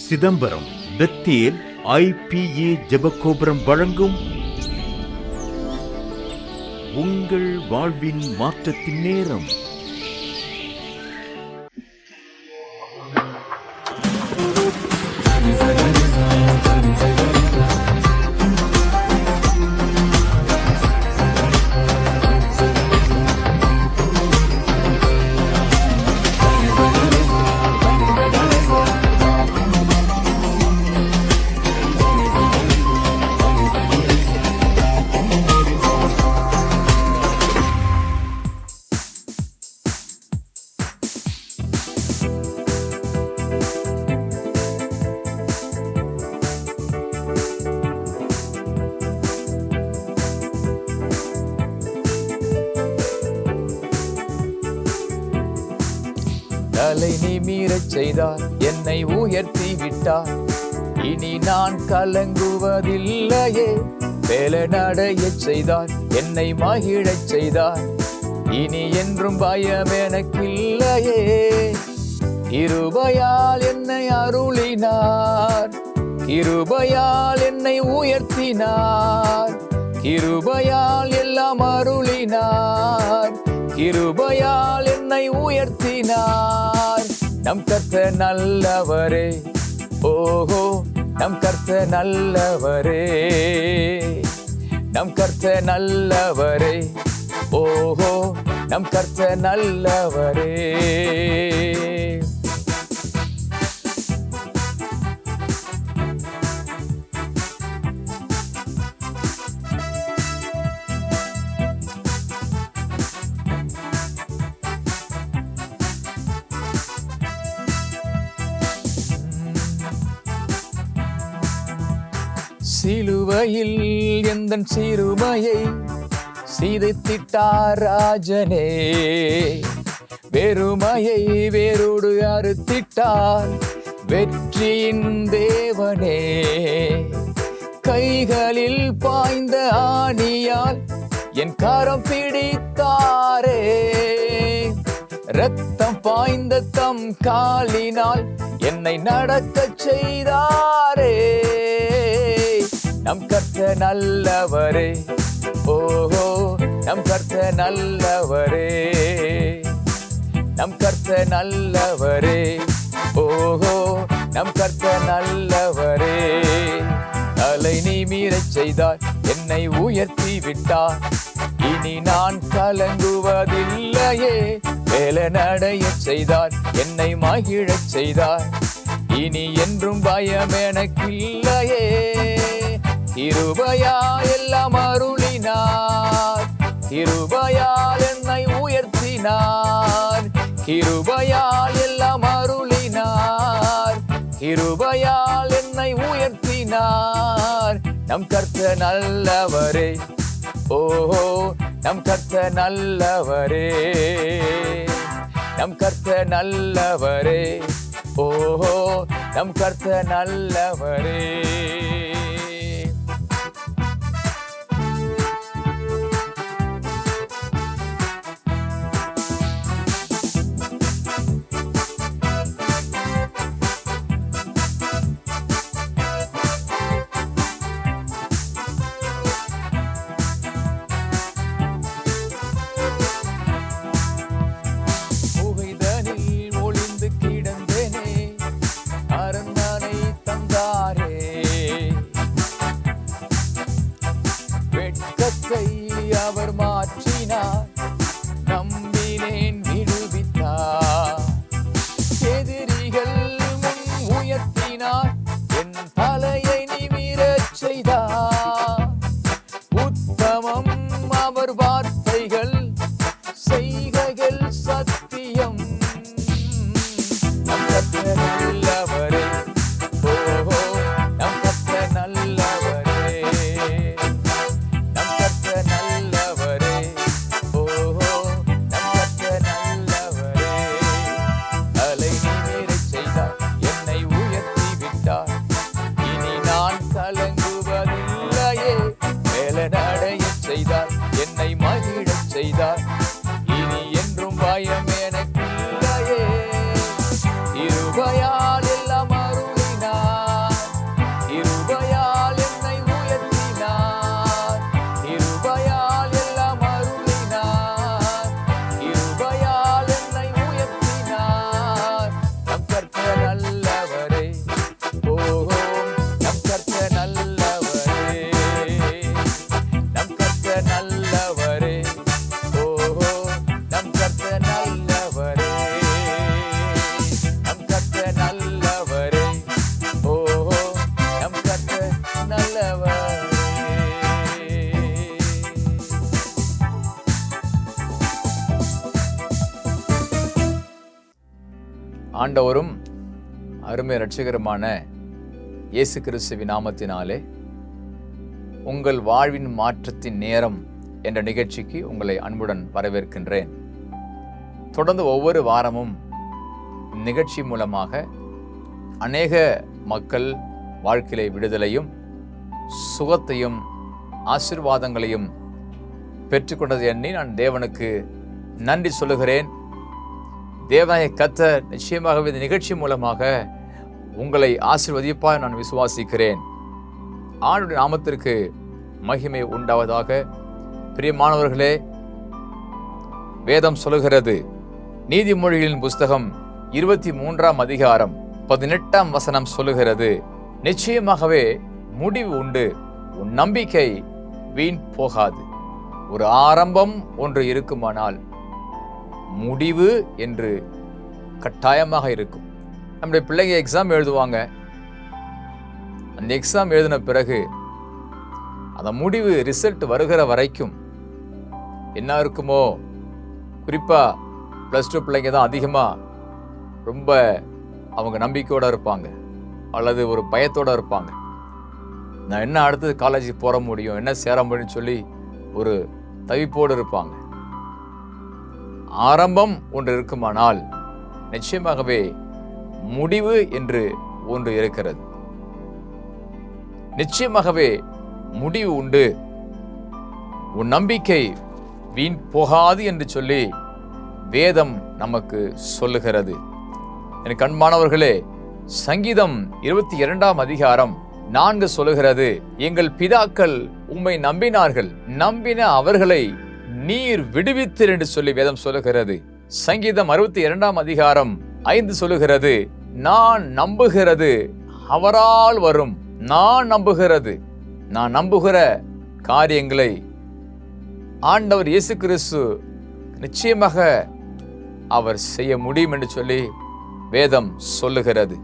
Chidambaram Bethel IPA ஜெபகோபுரம் வழங்கும் உங்கள் வாழ்வின் மாற்றத்தின் நேரம். தலை நிமிரச் செய்தார், என்னை உயர்த்தி விட்டார். இனி நான் கலங்குவதில்லையே. வேலனடையச் செய்தார், என்னை மகிழச் செய்தார். இனி என்றும் பயம் எனக்கில்லையே. கிருபையால் என்னை அருளினார், கிருபையால் என்னை உயர்த்தினார். கிருபையால் எல்லாம் அருளினார், கிருபையால் என்னை உயர்த்தினார். நம் கர்த்தர் நல்லவரே, ஓஹோ நம் கர்த்தர் நல்லவரே. நம் கர்த்தர் நல்லவரே, ஓஹோ நம் கர்த்தர் நல்லவரே. சிலுவையில் எந்தன் சிறுமையை சிதைத்திட்டார் ராஜனே. வெறுமையை வேரோடு அறுத்திட்டார் வெற்றியின் தேவனே. கைகளில் பாய்ந்த ஆணியால் என் கரம் பிடித்தாரே. இரத்தம் பாய்ந்த தம் காலினால் என்னை நடக்கச் செய்தாரே. நம் கர்த்தர் நல்லவரே, ஓஹோ நம் கர்த்தர் நல்லவரே. நம் கர்த்தர் நல்லவரே, ஓஹோ நம் கர்த்தர் நல்லவரே. தலை நிமிரச் செய்தார், என்னை உயர்த்தி விட்டார். இனி நான் கலங்குவதில்லையே. வேலனடையச் செய்தார், என்னை மகிழச் செய்தார். இனி என்றும் பயம் எனக்கில்லையே. கிருபையால் எல்லாம் அருளினார், கிருபையால் என்னை உயர்த்தினார். கிருபையால் எல்லாம் அருளினார், கிருபையால் என்னை உயர்த்தினார். நம் கர்த்தர் நல்லவரே, ஓஹோ நம் கர்த்தர் நல்லவரே. நம் கர்த்தர் நல்லவரே, ஓஹோ நம் கர்த்தர் நல்லவரே. ஆண்டவரும் அருமை இரட்சகருமான இயேசு கிறிஸ்துவின் நாமத்தினாலே உங்கள் வாழ்வின் மாற்றத்தின் நேரம் என்ற நிகழ்ச்சிக்கு உங்களை அன்புடன் வரவேற்கின்றேன். தொடர்ந்து ஒவ்வொரு வாரமும் நிகழ்ச்சி மூலமாக அநேக மக்கள் வாழ்க்கையிலே விடுதலையும் சுகத்தையும் ஆசீர்வாதங்களையும் பெற்றுக்கொண்டது எண்ணி நான் தேவனுக்கு நன்றி சொல்லுகிறேன். தேவனாகிய கர்த்தர் நிச்சயமாகவே இந்த நிகழ்ச்சி மூலமாக உங்களை ஆசீர்வதிப்பாய் நான் விசுவாசிக்கிறேன். ஆண்டவருடைய நாமத்திற்கு மகிமை உண்டாவதாக. பிரியமானவர்களே, வேதம் சொல்லுகிறது, நீதிமொழிகளின் புஸ்தகம் 23ஆம் அதிகாரம் 18ஆம் வசனம் சொல்லுகிறது, நிச்சயமாகவே முடிவு உண்டு, உன் நம்பிக்கை வீண் போகாது. ஒரு ஆரம்பம் ஒன்று இருக்குமானால் முடிவு என்று கட்டாயமாக இருக்கும். நம்முடைய பிள்ளைங்க எக்ஸாம் எழுதுவாங்க. அந்த எக்ஸாம் எழுதின பிறகு அந்த முடிவு ரிசல்ட் வருகிற வரைக்கும் என்ன இருக்குமோ, குறிப்பா +2 பிள்ளைங்க தான் அதிகமாக ரொம்ப அவங்க நம்பிக்கையோடு இருப்பாங்க அல்லது ஒரு பயத்தோடு இருப்பாங்க. நான் என்ன அடுத்தது காலேஜுக்கு போக முடியும், என்ன சேர முடியும்னு சொல்லி ஒரு தவிப்போடு இருப்பாங்க. ஆரம்பம் ஒன்று இருக்குமானால் நிச்சயமாகவே முடிவு என்று ஒன்று இருக்கிறது. நிச்சயமாகவே முடிவு உண்டு, உன் நம்பிக்கை வீண் போகாது என்று சொல்லி வேதம் நமக்கு சொல்லுகிறது. எனக்கு அன்பானவர்களே, சங்கீதம் 22ஆம் அதிகாரம் 4 சொல்லுகிறது, எங்கள் பிதாக்கள் உம்மை நம்பினார்கள், நம்பின அவர்களை நீர் விடுவித்தீர் என்று சொல்லி வேதம் சொல்லுகிறது. சங்கீதம் 62ஆம் அதிகாரம் 5 சொல்லுகிறது, நான் நம்புகிறது அவரால் வரும். நான் நம்புகிற காரியங்களை ஆண்டவர் இயேசு கிறிஸ்து நிச்சயமாக அவர் செய்ய முடியும் என்று சொல்லி வேதம் சொல்லுகிறது.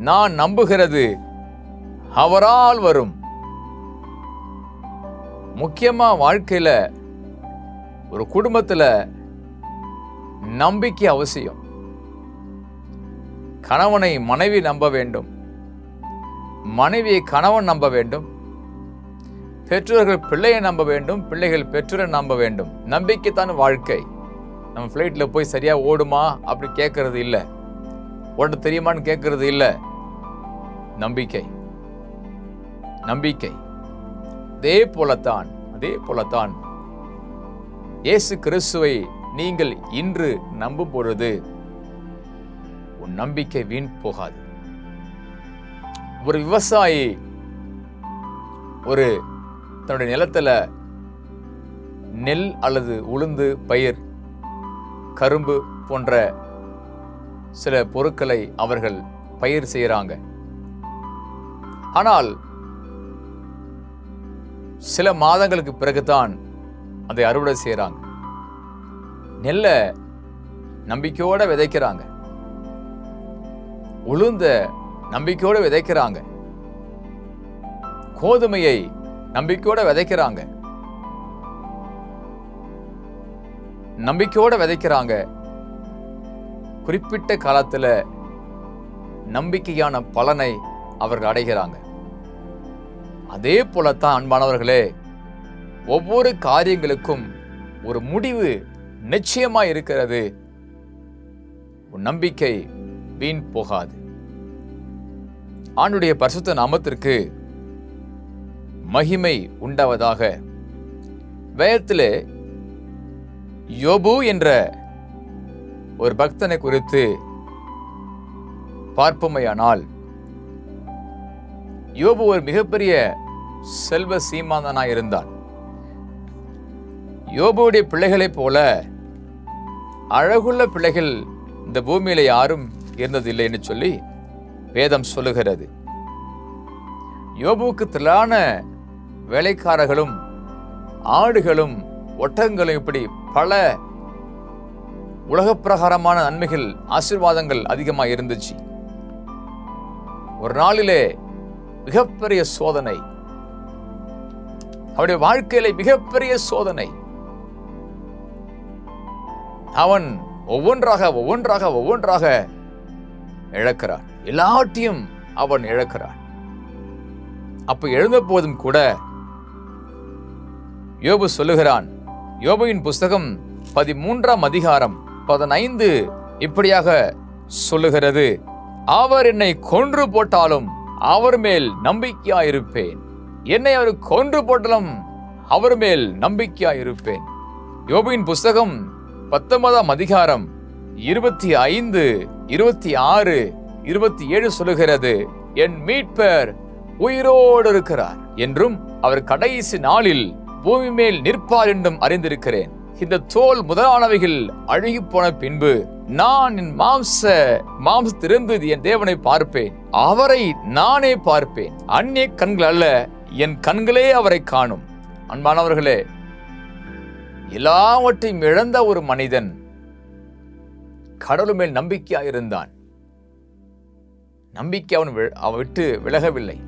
நான் நம்புகிறது அவரால் வரும். முக்கியமா வாழ்க்கையில ஒரு குடும்பத்துல நம்பிக்கை அவசியம். கணவனை மனைவி நம்ப வேண்டும், மனைவியை கணவன் நம்ப வேண்டும், பெற்றோர்கள் பிள்ளையை நம்ப வேண்டும், பிள்ளைகள் பெற்றோரை நம்ப வேண்டும். நம்பிக்கை தான் வாழ்க்கை. நம்ம ஃப்ளைட்ல போய் சரியா ஓடுமா அப்படி கேட்கறது இல்லை, ஓட தெரியுமான்னு கேட்கறது இல்லை. நம்பிக்கை அதே போலத்தான் இயேசு கிறிஸ்துவை நீங்கள் இன்று நம்பும் பொழுது உன் நம்பிக்கை வீண் போகாது. ஒரு விவசாயி தன்னுடைய நிலத்துல நெல் அல்லது உளுந்து பயிர், கரும்பு போன்ற சில பொருட்களை அவர்கள் பயிர் செய்யறாங்க. ஆனால் சில மாதங்களுக்கு பிறகுதான் அதை அறுவடை செய்யறாங்க. நெல்ல நம்பிக்கையோட விதைக்கிறாங்க, உளுந்த நம்பிக்கையோட விதைக்கிறாங்க, கோதுமையை நம்பிக்கையோட விதைக்கிறாங்க, குறிப்பிட்ட காலத்துல நம்பிக்கையான பலனை அவர்கள் அடைகிறாங்க. அதே போலத்தான் அன்பானவர்களே, ஒவ்வொரு காரியங்களுக்கும் ஒரு முடிவு நிச்சயமா இருக்கிறது. உன் நம்பிக்கை வீண் போகாது. ஆண்டவருடைய பரிசுத்த நாமத்திற்கு மகிமை உண்டாவதாக. வேதத்திலே யோபு என்ற ஒரு பக்தனை குறித்து பார்ப்போமேயானால், யோபு ஒரு மிகப்பெரிய செல்வ சீமாந்தனாய் இருந்தான். யோபுடைய பிள்ளைகளைப் போல அழகுள்ள பிள்ளைகள் இந்த பூமியில யாரும் இருந்ததில்லை என்று சொல்லி வேதம் சொல்லுகிறது. யோபுவுக்கு திரளான வேலைக்காரர்களும் ஆடுகளும் ஒட்டகங்களும் இப்படி பல உலகப்பிரகாரமான நன்மைகள் ஆசீர்வாதங்கள் அதிகமாக இருந்துச்சு. ஒரு நாளிலே மிகப்பெரிய சோதனை, அவருடைய வாழ்க்கையில மிகப்பெரிய சோதனை. அவன் ஒவ்வொன்றாக இழக்கிறான். எல்லாவற்றையும் அவன் இழக்கிறான். அப்ப எழுந்த போதும் கூட யோபு சொல்லுகிறான். யோபுவின் புஸ்தகம் 13ஆம் அதிகாரம் 15 இப்படியாக சொல்லுகிறது, அவர் என்னை கொன்று போட்டாலும் அவர் மேல் நம்பிக்கையாயிருப்பேன். என்னை அவர் கொன்று போட்டாலும் அவர் மேல் நம்பிக்கையாயிருப்பேன். யோபுவின் புஸ்தகம் 19ஆம் அதிகாரம் 25, 26, 27 சொல்லுகிறது, என் மீட்பர் உயிரோடு இருக்கிறார் என்றும் அவர் கடைசி நாளில் பூமி மேல் நிற்பார் என்றும் அறிந்திருக்கிறேன். இந்த தோல் முதலானவைகள் அழுகி போன பின்பு நான் என் மாம்சத்திலிருந்து என் தேவனை பார்ப்பேன், அவரை நானே பார்ப்பேன். அந்நிய கண்கள் அல்ல, என் கண்களே அவரை காணும். அன்பானவர்களே, எல்லாவற்றையும் இழந்த ஒரு மனிதன் கடவுள் மேல் நம்பிக்கையாயிருந்தான். நம்பிக்கை அவன் விட்டு விலகவில்லை.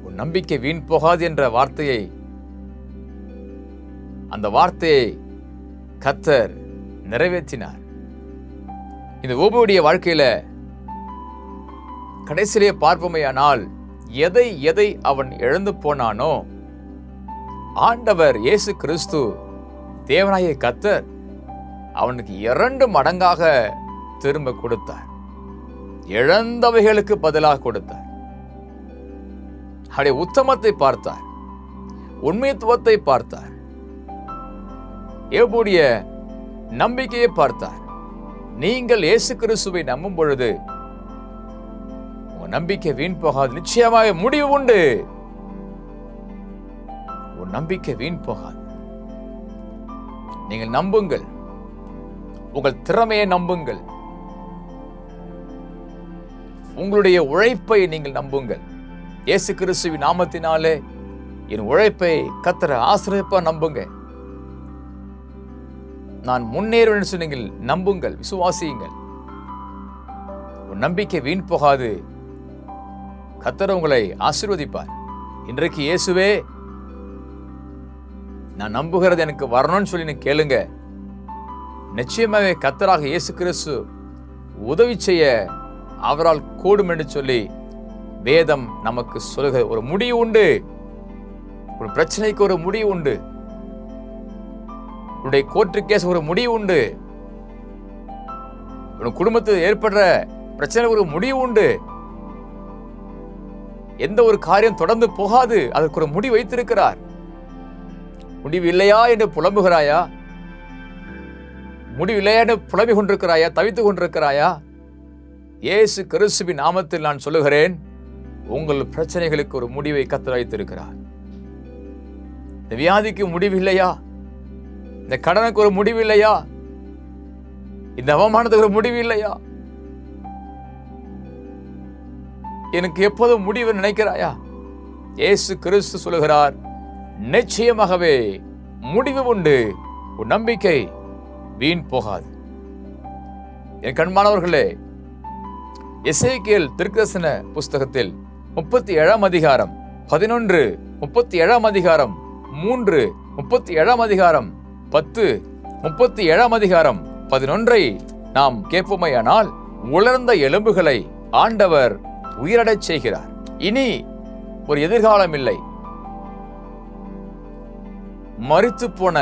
உன் நம்பிக்கை வீண் போகாது என்ற வார்த்தையை, அந்த வார்த்தையை கர்த்தர் நிறைவேற்றினார். இந்த யோபுவுடைய வாழ்க்கையில கடைசியிலே பார்ப்போமேயானால் எதை அவன் இழந்து போனானோ ஆண்டவர் இயேசு கிறிஸ்து தேவனாகிய கர்த்தர் அவனுக்கு 2 மடங்காக திரும்ப கொடுத்தார். இழந்தவைகளுக்கு பதிலாக கொடுத்தார். அவருடைய உத்தமத்தை பார்த்தார், உண்மைத்துவத்தை பார்த்தார், யோபுடைய நம்பிக்கையை பார்த்தார். நீங்கள் இயேசு கிறிஸ்துவை நம்பும் பொழுது உங்க நம்பிக்கை வீண் போகாது. நிச்சயமாக முடிவு உண்டு. உன் நம்பிக்கை வீண் போகாது. நீங்கள் நம்புங்கள். உங்கள் திறமையை நம்புங்கள். உங்களுடைய உழைப்பை நீங்கள் நம்புங்கள். இயேசு கிறிஸ்துவின் நாமத்தினாலே என் உழைப்பை கர்த்தர் ஆசீர்வதிப்பார் நம்புங்க. நான் முன்னேறுவேன் சொன்னீங்கள், நம்புங்கள், விசுவாசியுங்கள். உன் நம்பிக்கை வீண் போகாது. கர்த்தர் உங்களை ஆசீர்வதிப்பார். இன்றைக்கு இயேசுவே நான் நம்புகிறது எனக்கு வரணும்னு சொல்லி கேளுங்க. நிச்சயமாகவே கர்த்தராக இயேசு கிறிஸ்து உதவி செய்ய அவரால் கூடும் என்று சொல்லி வேதம் நமக்கு சொல்லுகிற ஒரு முடிவு உண்டு. ஒரு பிரச்சனைக்கு ஒரு முடிவு உண்டு. உன்னுடைய கோர்ட்டு கேஸ் ஒரு முடிவு உண்டு. உன் குடும்பத்தில் ஏற்படுற பிரச்சனை ஒரு முடிவு உண்டு. எந்த ஒரு காரியம் தொடர்ந்து போகாது, அதற்கு ஒரு முடிவு வைத்திருக்கிறார். முடிவு இல்லையா என்று புலம்புகிறாயா? முடிவு இல்லையா என்று புலம்பிக் கொண்டிருக்கிறாயா? தவித்துக் கொண்டிருக்கிறாயா? இயேசு கிறிஸ்துவின் நாமத்தில் நான் சொல்லுகிறேன், உங்கள் பிரச்சனைகளுக்கு ஒரு முடிவை கர்த்தர் வைத்திருக்கிறார். இந்த வியாதிக்கு முடிவு இல்லையா? இந்த கடனுக்கு ஒரு முடிவு இல்லையா? இந்த அவமானத்துக்கு ஒரு முடிவு இல்லையா? எனக்கு எப்போதும் முடிவு நினைக்கிறாயா? இயேசு கிறிஸ்து சொல்லுகிறார், நிச்சயமாகவே முடிவு உண்டு. உன் நம்பிக்கை வீண் போகாது. என் கண்மானவர்களே, எசேக்கியேல் தீர்க்கதரிசன புஸ்தகத்தில் 37ஆம் அதிகாரம் 11, 37ஆம் அதிகாரம் 3, 37ஆம் அதிகாரம் 10, 37ஆம் அதிகாரம் 11 நாம் கேட்போமையானால், உலர்ந்த எலும்புகளை ஆண்டவர் உயிரடச் செய்கிறார். இனி ஒரு எதிர்காலம் இல்லை. மரித்து போன,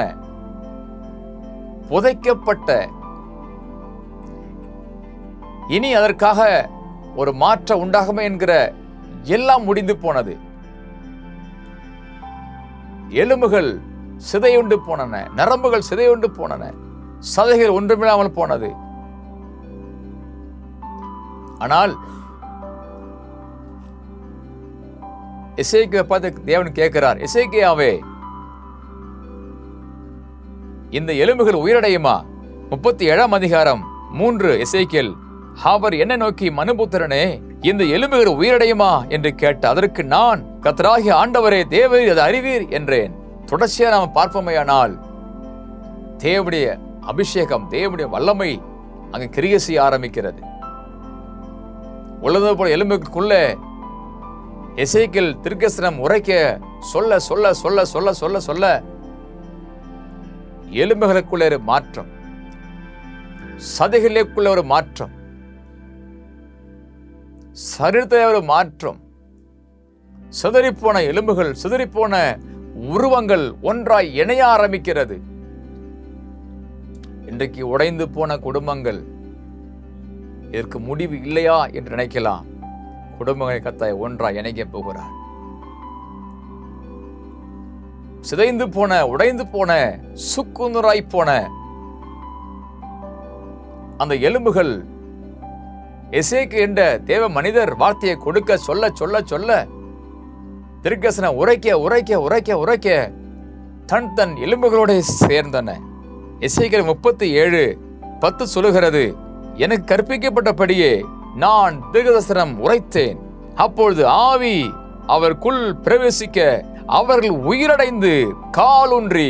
புதைக்கப்பட்ட, இனி அதற்காக ஒரு மாற்றம் உண்டாகுமே என்கிற எல்லாம் முடிந்து போனது. எலும்புகள் சிதையுண்டு போனன, நரம்புகள் சிதையுண்டு போனன, சதைகள் ஒன்றுமில்லாமல் போனது. ஆனால் எசேக்கியா பார்த்து தேவன் கேட்கிறார், எசேக்கியாவே, இந்த எலும்புகள் உயிரடையுமா? 37ஆம் அதிகாரம் 3 எசேக்கியேல் அவர் என்ன நோக்கி, மனுபுத்திரனே, இந்த எலும்புகள் உயிரடையுமா என்று கேட்ட, அதற்கு நான், கர்த்தராகிய ஆண்டவரே, தேவரீர் அதை அறிவீர் என்றேன். தொடர்ச்சியா நாம் பார்ப்போமையானால் தேவனுடைய அபிஷேகம், தேவனுடைய வல்லமை அங்கு கிரியை செய்ய ஆரம்பிக்கிறது. உள்ளது போல எலும்புக்குள்ள எசேக்கியேல் தீர்க்கதரிசனம் உரைக்க சொல்ல சொல்ல சொல்ல சொல்ல சொல்ல சொல்ல எலும்புகளுக்குள்ளே மாற்றம். சதைகளுக்குள்ள ஒரு மாற்றம், சரீரத்தில் ஒரு மாற்றம், சிதறிப்போன எலும்புகள், சிதறிப்போன உருவங்கள் ஒன்றாய் இணைய ஆரம்பிக்கிறது. இன்றைக்கு உடைந்து போன குடும்பங்கள், இதற்கு முடிவு இல்லையா என்று நினைக்கலாம். குடும்பங்களை கர்த்தர் ஒன்றாய் இணைக்க போகிறார். சிதைந்து போன, உடைந்து போன, சுக்குநூறாய் போன அந்த எலும்புகள் எசேக்கு என்ற தேவ மனிதர் வார்த்தையை கொடுக்க சொல்ல சொல்ல சொல்ல தீர்க்கதரிசனம் உரைக்க உரைக்க உரைக்க உரைக்க தன் தன் எலும்புகளோடு சேர்ந்தன. எசேக்கியேல் 37:10 சொல்லுகிறது, எனக்கு கற்பிக்கப்பட்டபடியே நான் தீர்க்கதரிசனம் உரைத்தேன். அப்பொழுது ஆவி அவருக்குள் பிரவேசிக்க அவர்கள் உயிரடைந்து காலூன்றி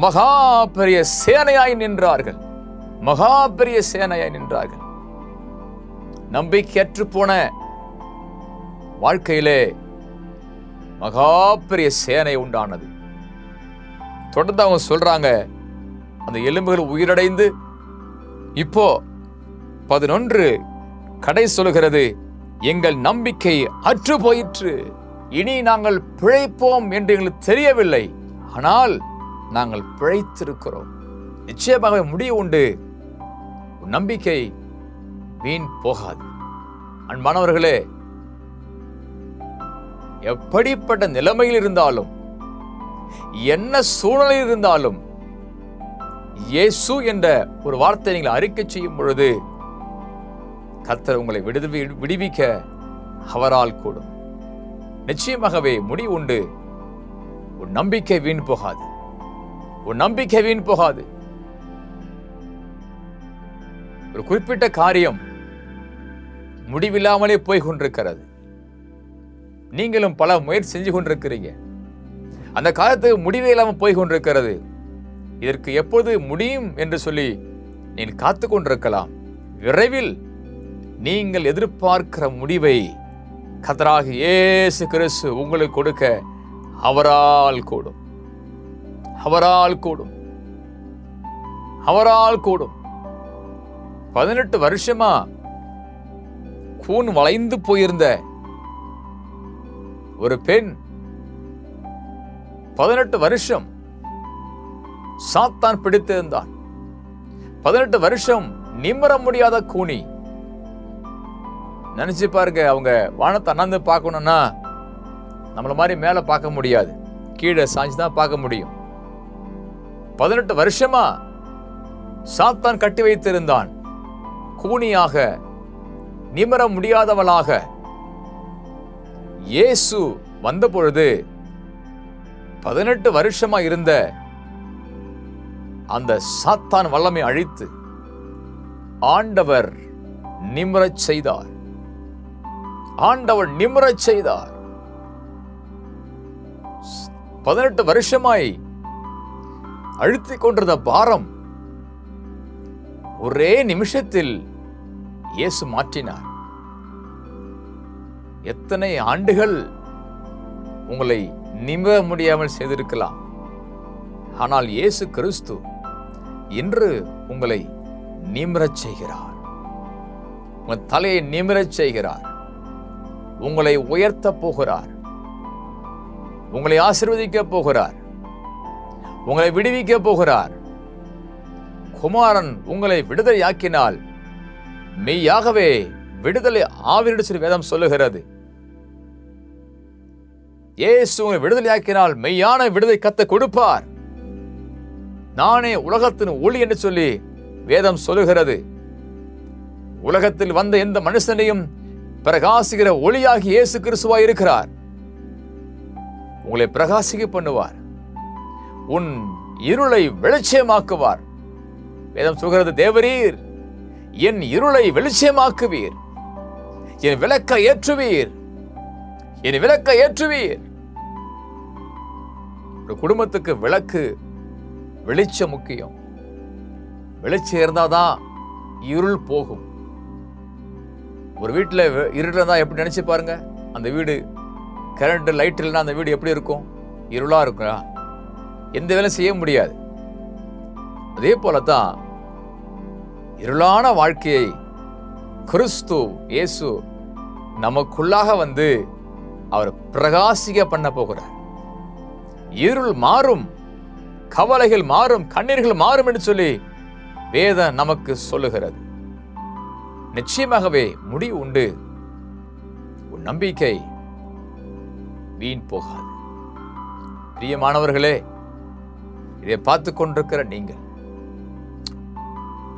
மகா பெரிய சேனையாய் நின்றார்கள். மகா பெரிய சேனையாய் நின்றார்கள். நம்பிக்கையற்று போன வாழ்க்கையிலே மகா பெரிய சேனை உண்டானது. தொடர்ந்து அவங்க சொல்றாங்க, அந்த எலும்புகள் உயிரடைந்து இப்போ 11 கடை சொல்லுகிறது, எங்கள் நம்பிக்கை அற்று போயிற்று, இனி நாங்கள் பிழைப்போம் என்று எங்களுக்கு தெரியவில்லை, ஆனால் நாங்கள் பிழைத்திருக்கிறோம். நிச்சயமாக முடிவு உண்டு. நம்பிக்கை வீண் போகாது. அன்பானவர்களே, எப்படிப்பட்ட நிலைமையில் இருந்தாலும், என்ன சூழ்நிலையில் இருந்தாலும், இயேசு என்ற ஒரு வார்த்தை நீங்கள் அறிக்கை செய்யும் பொழுது கர்த்தர் உங்களை விடுவிக்க அவரால் கூடும். நிச்சயமாகவே முடிவு உண்டு. உன் நம்பிக்கை வீண் போகாது. உன் நம்பிக்கை வீண் போகாது. ஒரு குறிப்பிட்ட காரியம் முடிவில்லாமலே போய் கொண்டிருக்கிறது. நீங்களும் பல முயற்சி செஞ்சு கொண்டிருக்கிறீங்க. அந்த காலத்துக்கு முடிவே இல்லாமல் போய் கொண்டிருக்கிறது. இதற்கு எப்போது முடியும் என்று சொல்லி நீங்கள் காத்து கொண்டிருக்கலாம். விரைவில் நீங்கள் எதிர்பார்க்கிற முடிவை கர்த்தராகிய இயேசு கிறிஸ்து உங்களுக்கு கொடுக்க அவரால் கூடும். அவரால் கூடும். அவரால் கூடும். 18 வருஷமா கூன் வளைந்து போயிருந்த ஒரு பெண், 18 வருஷம் சாத்தான் பிடித்திருந்தான். 18 வருஷம் நிமிர முடியாத கூனி. நினைச்சு பாருங்க, அவங்க வானத்தை அண்ணாந்து பார்க்கணும்னா நம்மள மாதிரி மேல பார்க்க முடியாது, கீழே சாஞ்சுதான் பார்க்க முடியும். 18 வருஷமா சாத்தான் கட்டி வைத்திருந்தான். கூனியாக, நிமிர முடியாதவளாக. இயேசு வந்த பொழுது 18 வருஷமா இருந்த அந்த சாத்தான் வல்லமை அழித்து ஆண்டவர் நிமிரச் செய்தார். ஆண்டவர் நிமிரச் செய்தார். 18 வருஷமாய் அழுத்திக் கொண்டிருந்த பாரம் ஒரே நிமிஷத்தில் இயேசு மாற்றினார். எத்தனை ஆண்டுகள் உங்களை நிமிர முடியாமல் செய்திருக்கலாம். ஆனால் இயேசு கிறிஸ்து இன்று உங்களை நிமிரச் செய்கிறார். உங்கள் தலையை நிமிரச் செய்கிறார். உங்களை உயர்த்த போகிறார். உங்களை ஆசீர்வதிக்க போகிறார். உங்களை விடுவிக்க போகிறார். குமாரன் உங்களை விடுதலையாக்கினால் மெய்யாகவே விடுதலை ஆவிரிடு வேதம் சொல்லுகிறது. இயேசு உங்களை விடுதலையாக்கினால் மெய்யான விடுதலை கர்த்தர் கொடுப்பார். நானே உலகத்தின் ஒளி என்று சொல்லி வேதம் சொல்லுகிறது. உலகத்தில் வந்த எந்த மனுஷனையும் பிரகாசிக்கிற ஒளியாகி இயேசு கிறிஸ்துவாய் இருக்கிறார். உங்களை பிரகாசிக்க பண்ணுவார். உன் இருளை வெளிச்சமாக்குவார். வேதம் சொல்கிறது, தேவரீர் என் இருளை வெளிச்சமாக்குவீர், என் விளக்கை ஏற்றுவீர், என் விளக்கை ஏற்றுவீர். ஒரு குடும்பத்துக்கு விளக்கு, வெளிச்சம் முக்கியம். வெளிச்சம் இருந்தாதான் இருள் போகும். ஒரு வீட்டில் இருள் தான் எப்படி நினைச்சு பாருங்க, அந்த வீடு கரண்ட் லைட் இல்லைன்னா அந்த வீடு எப்படி இருக்கும்? இருளா இருக்கும், எந்த வேலை செய்ய முடியாது. அதே போலதான் இருளான வாழ்க்கையை கிறிஸ்து இயேசு நமக்குள்ளாக வந்து அவர் பிரகாசிக்க பண்ண போகிறார். இருள் மாறும், கவலைகள் மாறும், கண்ணீர்கள் மாறும் என்று சொல்லி வேதம் நமக்கு சொல்லுகிறது. நிச்சயமாகவே முடிவு உண்டு. உன் நம்பிக்கை வீண் போகாது. பிரியமானவர்களே, இதை பார்த்து கொண்டிருக்கிற நீங்கள்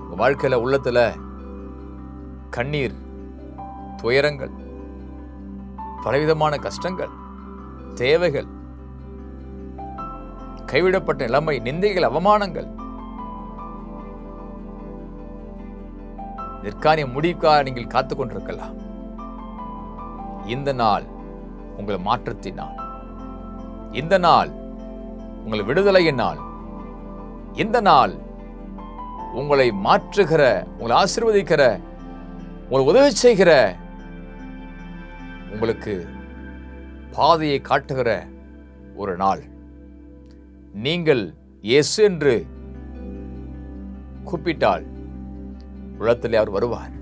உங்க வாழ்க்கையில உள்ளத்துல கண்ணீர், துயரங்கள், பலவிதமான கஷ்டங்கள், தேவைகள், கைவிடப்பட்ட நிலைமை, நிந்தைகள், அவமானங்கள், இதற்கான முடிவுக்காக நீங்கள் காத்துக் கொண்டிருக்கலாம். இந்த நாள் உங்கள் மாற்றத்தின் நாள், இந்த நாள் உங்கள் விடுதலையின் நாள், இந்த நாள் உங்களை மாற்றுகிற, உங்களை ஆசீர்வதிக்கிற, உங்களை உதவி செய்கிற, உங்களுக்கு பாதையை காட்டுகிற ஒரு நாள். நீங்கள் இயேசு என்று கூப்பிட்டால் உள்ளத்தில் அவர் வருவார்.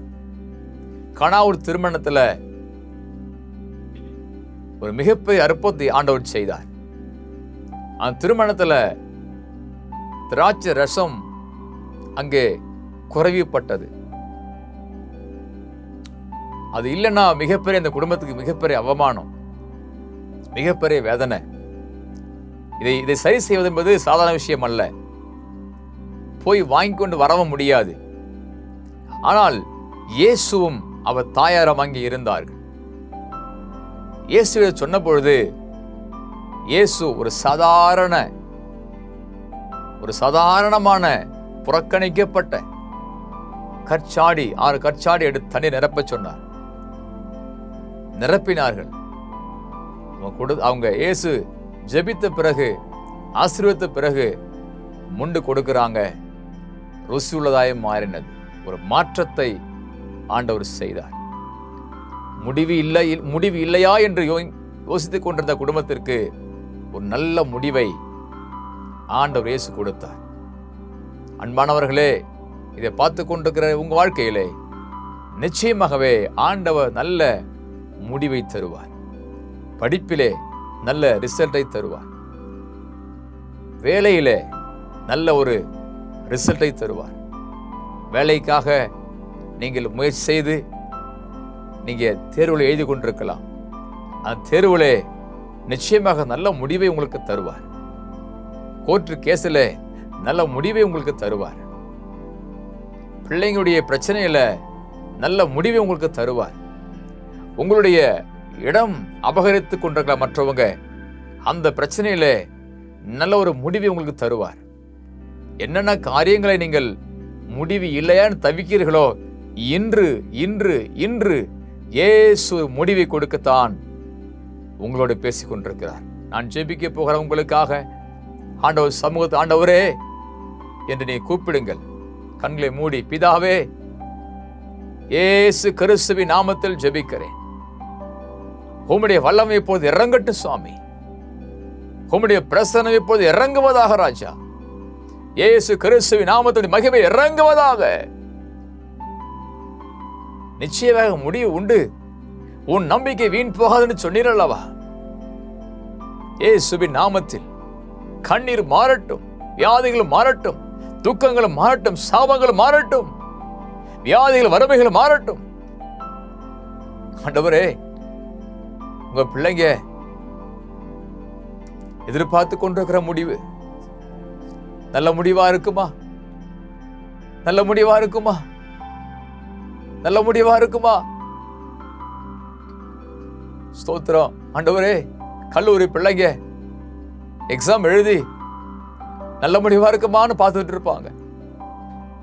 கானாவூர் திருமணத்துல ஒரு மிகப்பெரிய அற்புதத்தை ஆண்டவர் செய்தார். அந்த திருமணத்துல திராட்சை ரசம் அங்கே குறைவுபட்டது. அது இல்லைன்னா மிகப்பெரிய அந்த குடும்பத்துக்கு மிகப்பெரிய அவமானம், மிகப்பெரிய வேதனை. இதை சரி செய்வது என்பது சாதாரண விஷயம் அல்ல. போய் வாங்கி கொண்டு வரவும் முடியாது. ஆனால் இயேசுவும் அவர் தாயாரம் அங்கே இருந்தார்கள். இயேசுவை சொன்ன பொழுது இயேசு ஒரு சாதாரணமான புறக்கணிக்கப்பட்ட கற்சாடி, 6 கற்சாடி எடுத்து தண்ணி நிரப்ப சொன்னார். நிரப்பினார்கள். அவங்க இயேசு ஜெபித்த பிறகு, ஆசீர்வதித்த பிறகு முண்டு கொடுக்கிறாங்க. ருசி உள்ளதாய் மாறினது. ஒரு மாற்றத்தை ஆண்டவர் செய்தார். முடிவு இல்லையா என்று யோசித்துக் கொண்டிருந்த குடும்பத்திற்கு ஒரு நல்ல முடிவை ஆண்டவர் இயேசு கொடுத்தார். அன்பானவர்களே, இதை பார்த்து கொண்டிருக்கிற உங்க வாழ்க்கையிலே நிச்சயமாகவே ஆண்டவர் நல்ல முடிவை தருவார். படிப்பிலே நல்ல ரிசல்ட்டை தருவார். வேலையிலே நல்ல ஒரு ரிசல்ட்டை தருவார். வேலைக்காக நீங்கள் முயற்சி செய்து நீங்க தேர்வில் எழுதி கொண்டிருக்கலாம். அந்த தேர்வுல நிச்சயமாக நல்ல முடிவை உங்களுக்கு தருவார். கோர்ட்டு கேஸில் நல்ல முடிவை உங்களுக்கு தருவார். பிள்ளைங்களுடைய பிரச்சனையில நல்ல முடிவை உங்களுக்கு தருவார். உங்களுடைய இடம் அபகரித்து கொண்டிருக்கலாம் மற்றவங்க, அந்த பிரச்சனையில நல்ல ஒரு முடிவை உங்களுக்கு தருவார். என்னென்ன காரியங்களை நீங்கள் முடிவு இல்லையான்னு தவிக்கிறீர்களோ, இன்று இன்று இன்று இயேசு முடிவை கொடுக்கத்தான் உங்களோடு பேசிக் கொண்டிருக்கிறார். நான் ஜெபிக்க போகிற உங்களுக்காக ஆண்டவர் சமூகத்தை, ஆண்டவரே என்று நீ கூப்பிடுங்கள். கண்களை மூடி, பிதாவே இயேசு கிறிஸ்துவின் நாமத்தில் ஜெபிக்கிறேன். உம்முடைய வல்லமை இப்போது இறங்கட்டும் சுவாமி. உம்முடைய பிரசன்னம் இப்போது இறங்குவதாக ராஜா. இயேசு கிறிஸ்துவின் நாமத்தில் மகிமை இறங்குவதாக. நிச்சயமாக முடிவு உண்டு. உன் நம்பிக்கை வீண் போகாதுன்னு சொன்னீரல்லவா? இயேசுவின் நாமத்தில் கண்ணீர் மாறட்டும், வியாதிகள் மாறட்டும், துக்கங்கள் மாறட்டும், சாபங்கள் மாறட்டும், வியாதிகள் வறுமைகள் மாறட்டும். ஆண்டவரே, உங்க பிள்ளைங்க எதிர்பார்த்து கொண்டிருக்கிற முடிவு நல்ல முடிவா இருக்குமா? நல்ல முடிவா இருக்குமா? நல்ல முடிவா இருக்குமா? ஸ்தோத்திரம். ஆண்டவரே, கல்லூரி பிள்ளைங்க எக்ஸாம் எழுதி நல்ல முடிவா இருக்குமான்னு பார்த்துட்டு இருப்பாங்க.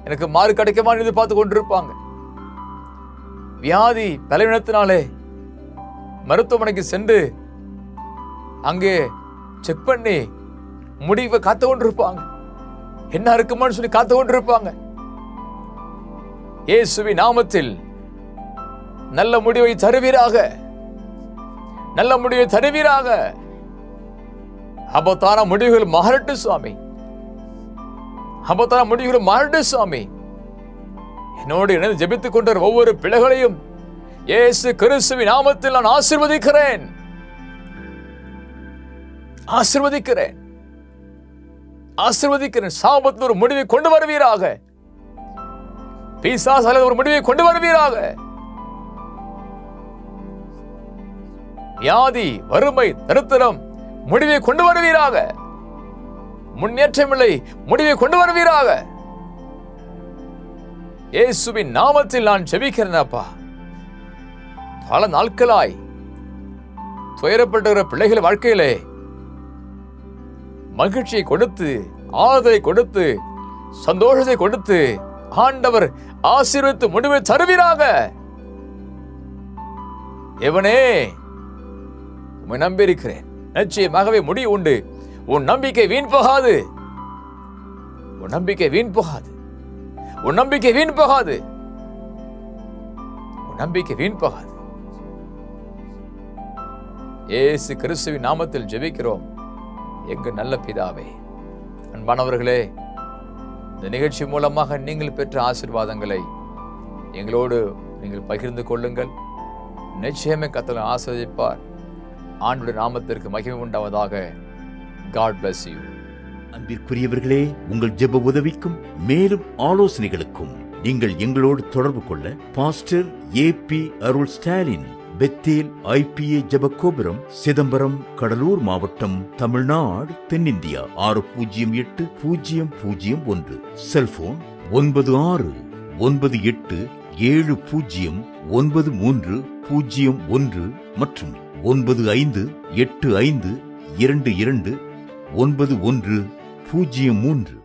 எனக்கு மார்க் கிடைக்குமான்னு எதிர்பார்த்து கொண்டிருப்பாங்க. வியாதி பலவீனத்தினாலே மருத்துவமனைக்கு சென்று அங்கே செக் பண்ணி முடிவை காத்து கொண்டிருப்பாங்க. என்ன இருக்குமான்னு சொல்லி காத்து கொண்டிருப்பாங்க. இயேசுவின் நாமத்தில் நல்ல முடிவை தருவீராக, நல்ல முடிவை தருவீராக. ஆபத்தான முடிவுகள் மாறட்டும் சுவாமி, ஆபத்தான முடிவுகள் மாறட்டும் சுவாமி. என்னோடு இணைந்து ஜெபித்துக் கொண்ட ஒவ்வொரு பிள்ளைகளையும் இயேசு கிறிஸ்துவின் நாமத்தில் நான் ஆசீர்வதிக்கிறேன். ஆசீர்வதிக்கிறேன். ஆசீர்வதிக்கிறேன். சாபத்தில் ஒரு முடிவை கொண்டு வருவீராக. பிசாசால ஒரு முடிவை கொண்டு வருவீராக. வியாதி, வறுமை, தரித்திரம் முடிவை கொண்டு வருவீராக. முன்னேற்றமில்லை, முடிவை கொண்டு வருவீராக. இயேசுவின் நாமத்தில் நான் ஜெபிக்கிறேன் அப்பா. பல நாட்களாய் துயரப்பட்டுகிற பிள்ளைகள் வாழ்க்கையிலே மகிழ்ச்சியை கொடுத்து, ஆறுதலை கொடுத்து, சந்தோஷத்தை கொடுத்து ஆண்டவர் ஆசீர்வதித்து முடிவை தருவீராக. எவனே உம்மை நம்பியிருக்கிறேன், நிச்சயமாகவே முடிவு உண்டு. உன் நம்பிக்கை வீண் போகாது. உன் நம்பிக்கை வீண் போகாது. உன் நம்பிக்கை வீண் போகாது. உன் நம்பிக்கை வீண் போகாது. இயேசு கிறிஸ்துவின் நாமத்தில் ஜெபிக்கிறோம் எங்கள் நல்ல பிதாவே. அன்பானவர்களே, இந்த நிகழ்ச்சி மூலமாக நீங்கள் பெற்ற ஆசீர்வாதங்களை எங்களோடு நீங்கள் பகிர்ந்து கொள்ளுங்கள். நிச்சயமே கர்த்தர் ஆசீர்வதிப்பார். ஆண்டவருடைய நாமத்திற்கு மகிமை உண்டாவதாக. God bless you. அன்பிற்குரியவர்களே, உங்கள் ஜெப உதவிக்கும் மேலும் ஆலோசனைகளுக்கும் நீங்கள் எங்களோடு தொடர்பு கொள்ள பாஸ்டர் AP அருள் ஸ்டாலின், பெத்தேல் IPA ஜெபகோபுரம், சிதம்பரம், கடலூர் மாவட்டம், தமிழ்நாடு, தென்னிந்தியா 608001. செல்போன் 9698709301 மற்றும் 9585229103.